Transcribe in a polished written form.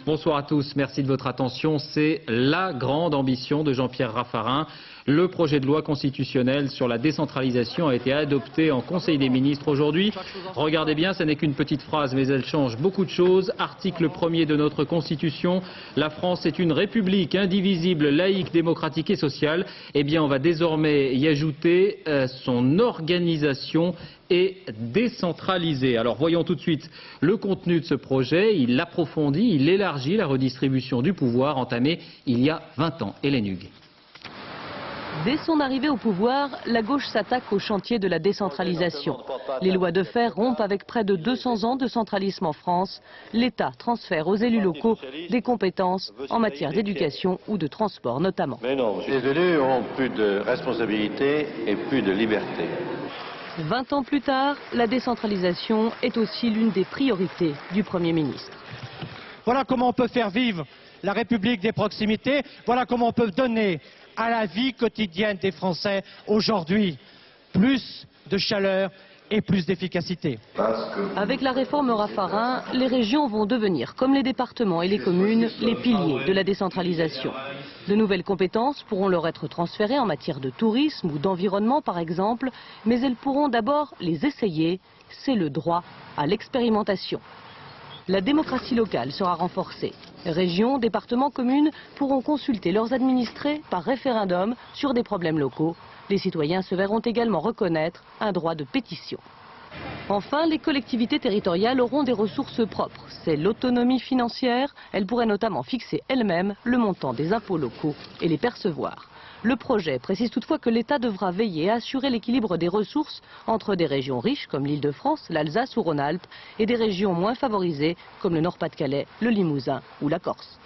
Bonsoir à tous, merci de votre attention. C'est la grande ambition de Jean-Pierre Raffarin. Le projet de loi constitutionnelle sur la décentralisation a été adopté en Conseil des ministres aujourd'hui. Regardez bien, ce n'est qu'une petite phrase, mais elle change beaucoup de choses. Article 1er de notre Constitution, la France est une république indivisible, laïque, démocratique et sociale. Eh bien, on va désormais y ajouter son organisation et décentralisée. Alors voyons tout de suite le contenu de ce projet. Il approfondit, il élargit la redistribution du pouvoir entamée il y a 20 ans. Hélène Hugues. Dès son arrivée au pouvoir, la gauche s'attaque au chantier de la décentralisation. Les lois de fer rompent avec près de 200 ans de centralisme en France. L'État transfère aux élus locaux des compétences en matière d'éducation ou de transport notamment. Mais non, les élus ont plus de responsabilité et plus de liberté. 20 ans plus tard, la décentralisation est aussi l'une des priorités du Premier ministre. Voilà comment on peut faire vivre la République des proximités, voilà comment on peut donner à la vie quotidienne des Français aujourd'hui plus de chaleur et plus d'efficacité. Avec la réforme Raffarin, les régions vont devenir, comme les départements et les communes, les piliers de la décentralisation. De nouvelles compétences pourront leur être transférées en matière de tourisme ou d'environnement par exemple, mais elles pourront d'abord les essayer, c'est le droit à l'expérimentation. La démocratie locale sera renforcée. Régions, départements, communes pourront consulter leurs administrés par référendum sur des problèmes locaux. Les citoyens se verront également reconnaître un droit de pétition. Enfin, les collectivités territoriales auront des ressources propres. C'est l'autonomie financière. Elles pourraient notamment fixer elles-mêmes le montant des impôts locaux et les percevoir. Le projet précise toutefois que l'État devra veiller à assurer l'équilibre des ressources entre des régions riches comme l'Île-de-France, l'Alsace ou Rhône-Alpes et des régions moins favorisées comme le Nord-Pas-de-Calais, le Limousin ou la Corse.